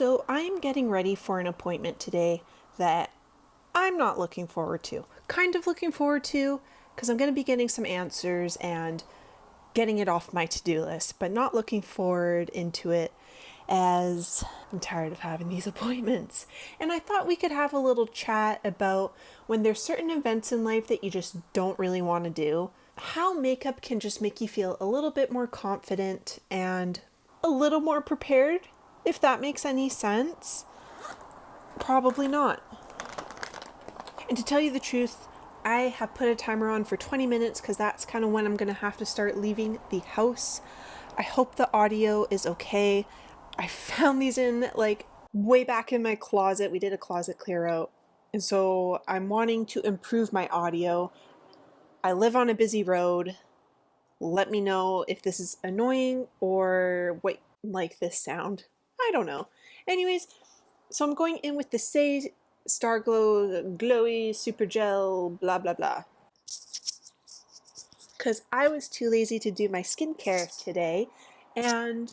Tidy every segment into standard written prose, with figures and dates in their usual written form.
So I am getting ready for an appointment today that I'm not looking forward to. Kind of looking forward to because I'm going to be getting some answers and getting it off my to-do list, but not looking forward into it as I'm tired of having these appointments. And I thought we could have a little chat about when there's certain events in life that you just don't really want to do, how makeup can just make you feel a little bit more confident and a little more prepared, if that makes any sense. Probably not. And to tell you the truth, I have put a timer on for 20 minutes because that's kind of when I'm going to have to start leaving the house. I hope the audio is okay. I found these in way back in my closet. We did a closet clear out. And so I'm wanting to improve my audio. I live on a busy road. Let me know if this is annoying or what like this sound. I don't know. Anyways, so I'm going in with the Say Star Glow Glowy Super Gel blah blah blah. Because I was too lazy to do my skincare today, and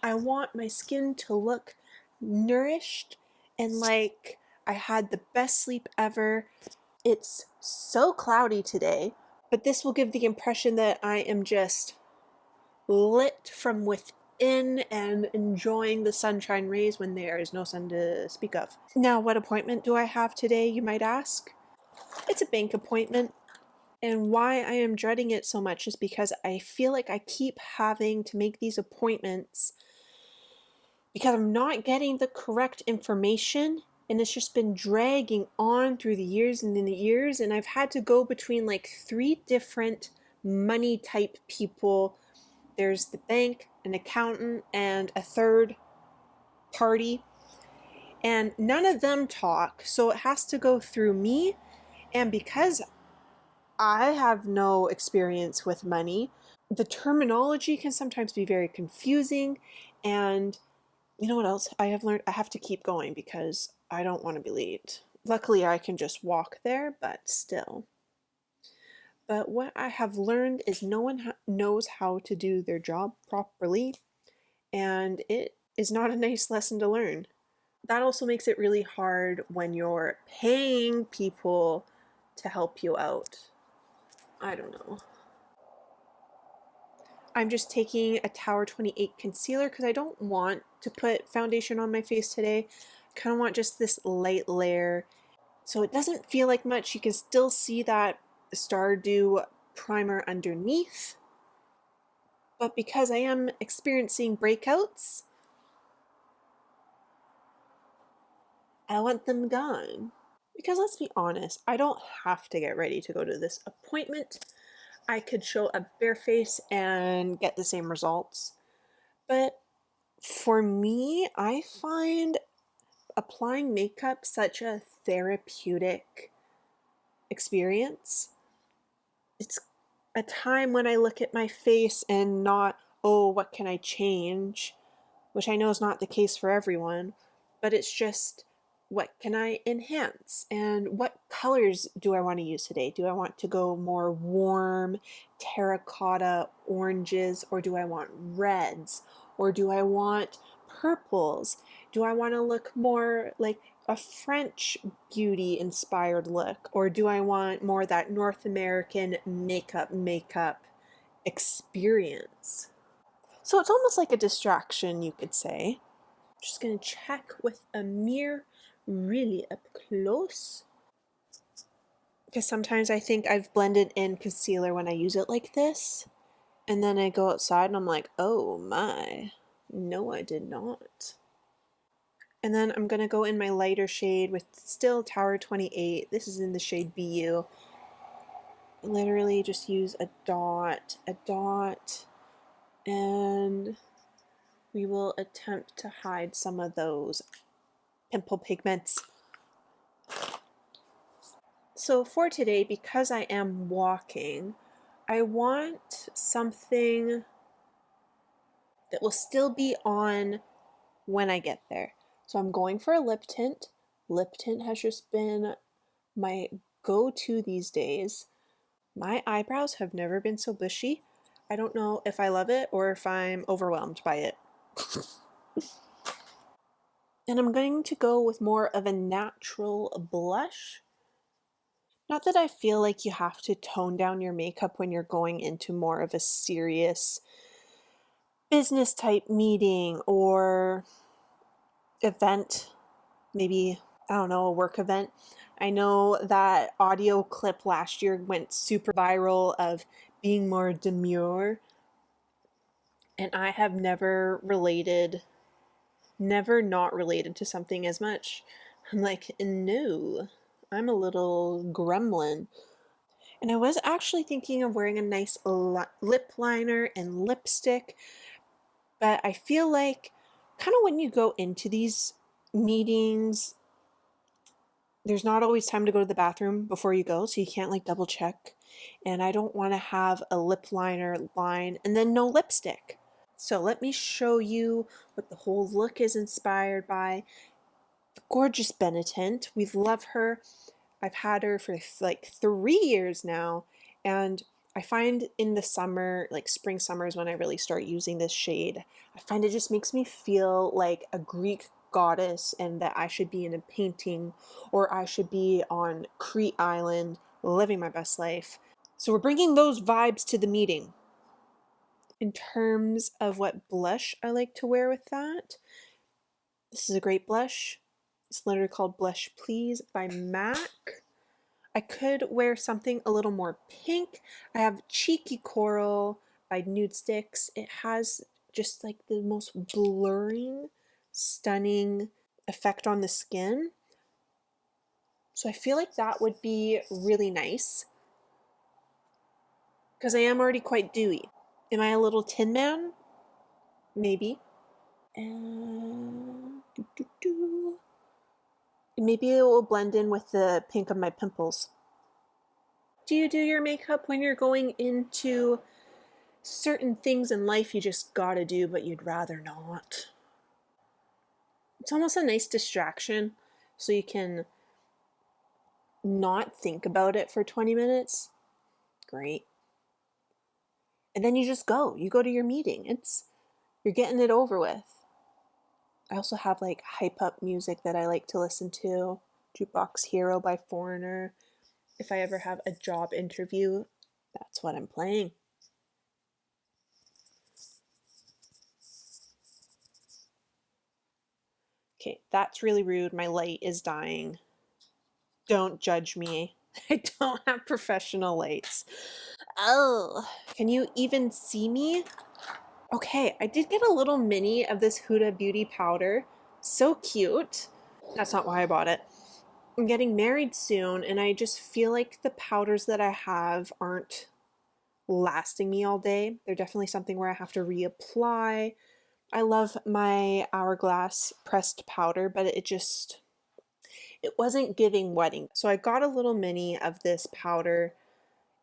I want my skin to look nourished and like I had the best sleep ever. It's so cloudy today, but this will give the impression that I am just lit from within and enjoying the sunshine rays when there is no sun to speak of. Now, what appointment do I have today, you might ask? It's a bank appointment. And why I am dreading it so much is because I feel like I keep having to make these appointments because I'm not getting the correct information, and it's just been dragging on through the years and the years, and I've had to go between like 3 different money type people. There's the bank, an accountant, and a third party, and none of them talk, so it has to go through me. And because I have no experience with money, the terminology can sometimes be very confusing. And you know what else I have learned? I have to keep going because I don't want to be late. Luckily, I can just walk there, but still. But what I have learned is no one knows how to do their job properly, and it is not a nice lesson to learn. That also makes it really hard when you're paying people to help you out. I don't know. I'm just taking a Tower 28 concealer because I don't want to put foundation on my face today. I kind of want just this light layer so it doesn't feel like much. You can still see that Stardew primer underneath. But because I am experiencing breakouts, I want them gone. Because let's be honest, I don't have to get ready to go to this appointment. I could show a bare face and get the same results. But for me, I find applying makeup such a therapeutic experience. It's a time when I look at my face and not, oh, what can I change? Which I know is not the case for everyone, but it's just, what can I enhance? And what colors do I want to use today? Do I want to go more warm, terracotta oranges, or do I want reds? Or do I want purples? Do I want to look more like a French beauty inspired look? Or do I want more that North American makeup experience? So it's almost like a distraction, you could say. Just going to check with a mirror really up close. Because sometimes I think I've blended in concealer when I use it like this. And then I go outside and I'm like, oh my, no I did not. And then I'm going to go in my lighter shade with still Tower 28. This is in the shade BU. Literally just use a dot, and we will attempt to hide some of those pimple pigments. So for today, because I am walking, I want something that will still be on when I get there. So I'm going for a lip tint. Lip tint has just been my go-to these days. My eyebrows have never been so bushy. I don't know if I love it or if I'm overwhelmed by it. And I'm going to go with more of a natural blush. Not that I feel like you have to tone down your makeup when you're going into more of a serious business type meeting or event, maybe, I don't know, a work event. I know that audio clip last year went super viral of being more demure, and I have never not related to something as much. I'm like, no, I'm a little gremlin. And I was actually thinking of wearing a nice lip liner and lipstick, but I feel like kind of when you go into these meetings, there's not always time to go to the bathroom before you go, so you can't like double check. And I don't want to have a lip liner line and then no lipstick. So let me show you what the whole look is inspired by. The gorgeous Benetint. We love her. I've had her for like 3 years now, and I find in the summer, like spring, summer is when I really start using this shade. I find it just makes me feel like a Greek goddess and that I should be in a painting or I should be on Crete Island living my best life. So we're bringing those vibes to the meeting. In terms of what blush I like to wear with that, this is a great blush. It's literally called Blush Please by MAC. I could wear something a little more pink. I have Cheeky Coral by Nude Sticks. It has just like the most blurring, stunning effect on the skin. So I feel like that would be really nice because I am already quite dewy. Am I a little Tin Man? Maybe. And maybe it will blend in with the pink of my pimples. Do you do your makeup when you're going into certain things in life you just gotta do, but you'd rather not? It's almost a nice distraction, so you can not think about it for 20 minutes. Great. And then you just go. You go to your meeting. You're getting it over with. I also have like hype up music that I like to listen to. Jukebox Hero by Foreigner. If I ever have a job interview, that's what I'm playing. Okay, that's really rude. My light is dying. Don't judge me. I don't have professional lights. Oh, can you even see me? Okay, I did get a little mini of this Huda Beauty powder. So cute. That's not why I bought it. I'm getting married soon, and I just feel like the powders that I have aren't lasting me all day. They're definitely something where I have to reapply. I love my Hourglass pressed powder, but it wasn't giving wedding. So I got a little mini of this powder,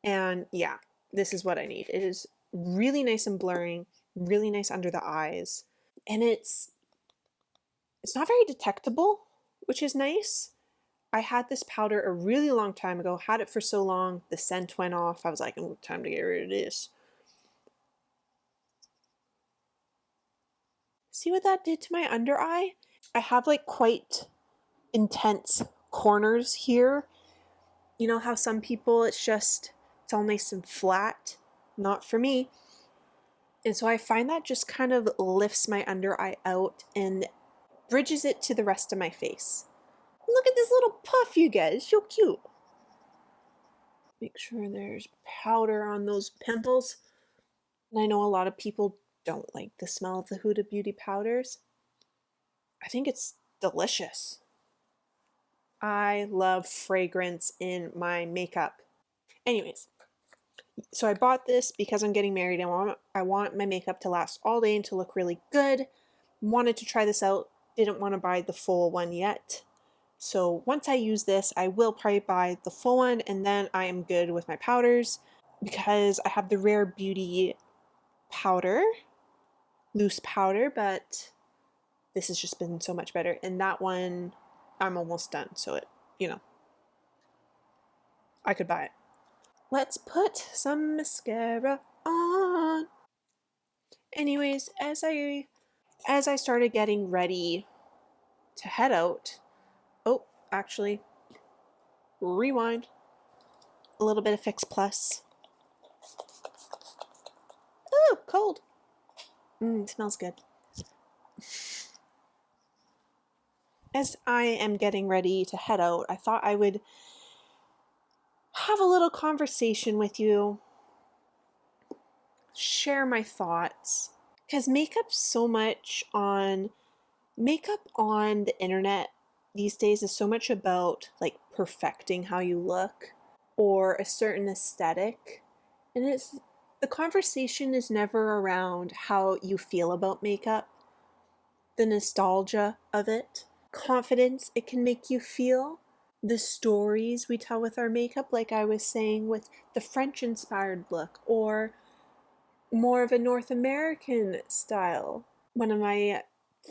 and yeah, this is what I need. It is really nice and blurring, really nice under the eyes, and it's not very detectable, which is nice. I had this powder a really long time ago, had it for so long, the scent went off. I was like, oh, time to get rid of this. See what that did to my under eye? I have like quite intense corners here. You know how some people it's all nice and flat? Not for me. And so I find that just kind of lifts my under eye out and bridges it to the rest of my face. Look at this little puff you get. It's so cute. Make sure there's powder on those pimples. And I know a lot of people don't like the smell of the Huda Beauty powders. I think it's delicious. I love fragrance in my makeup. Anyways, so I bought this because I'm getting married and I want my makeup to last all day and to look really good. Wanted to try this out, didn't want to buy the full one yet. So once I use this, I will probably buy the full one and then I am good with my powders because I have the Rare Beauty powder, loose powder, but this has just been so much better. And that one, I'm almost done. So I could buy it. Let's put some mascara on. Anyways, as I started getting ready to head out. Oh, actually, rewind. A little bit of Fix Plus. Oh, cold. Smells good. As I am getting ready to head out, I thought I would have a little conversation with you, share my thoughts, because makeup on the internet these days is so much about like perfecting how you look or a certain aesthetic, and the conversation is never around how you feel about makeup, the nostalgia of it, confidence it can make you feel, the stories we tell with our makeup, like I was saying with the French inspired look, or more of a North American style. One of my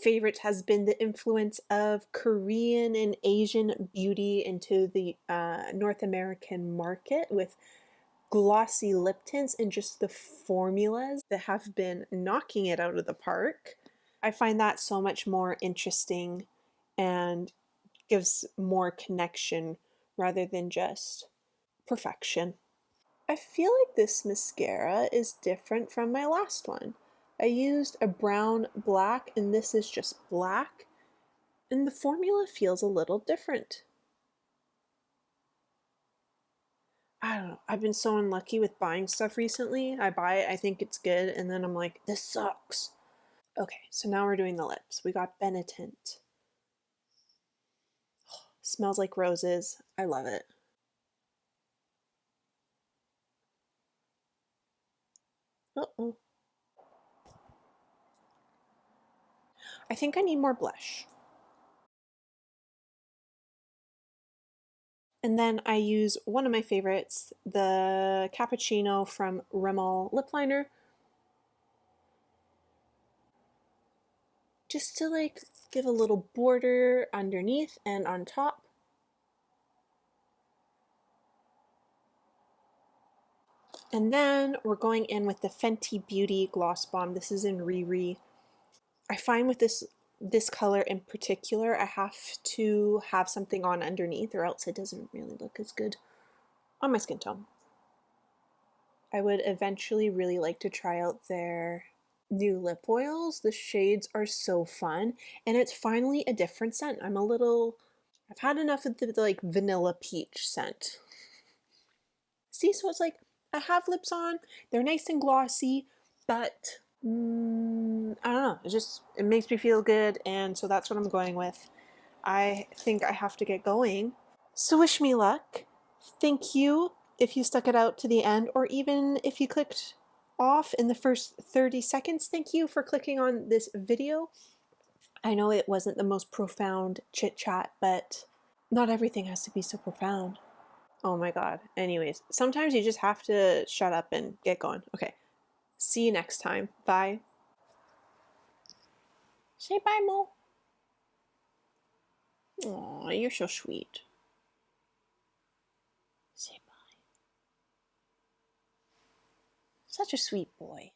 favorites has been the influence of Korean and Asian beauty into the North American market with glossy lip tints and just the formulas that have been knocking it out of the park. I find that so much more interesting and gives more connection rather than just perfection. I feel like this mascara is different from my last one. I used a brown black and this is just black, and the formula feels a little different. I don't know. I've been so unlucky with buying stuff recently. I buy it, I think it's good, and then I'm like, this sucks. Okay, so now we're doing the lips. We got Benetint. Smells like roses. I love it. Uh-oh. I think I need more blush. And then I use one of my favorites, the Cappuccino from Rimmel lip liner, just to like give a little border underneath and on top. And then we're going in with the Fenty Beauty Gloss Bomb. This is in Riri. I find with this color in particular, I have to have something on underneath or else it doesn't really look as good on my skin tone. I would eventually really like to try out their new lip oils. The shades are so fun, and it's finally a different scent. I've had enough of the like vanilla peach scent. See, so it's like I have lips on, they're nice and glossy, but I don't know, it makes me feel good, and so that's what I'm going with. I think I have to get going. So wish me luck. Thank you if you stuck it out to the end, or even if you clicked off in the first 30 seconds. Thank you for clicking on this video. I know it wasn't the most profound chit chat, but not everything has to be so profound. Oh my god. Anyways, sometimes you just have to shut up and get going. Okay. See you next time. Bye. Say bye, Mo. Aw, you're so sweet. Say bye. Such a sweet boy.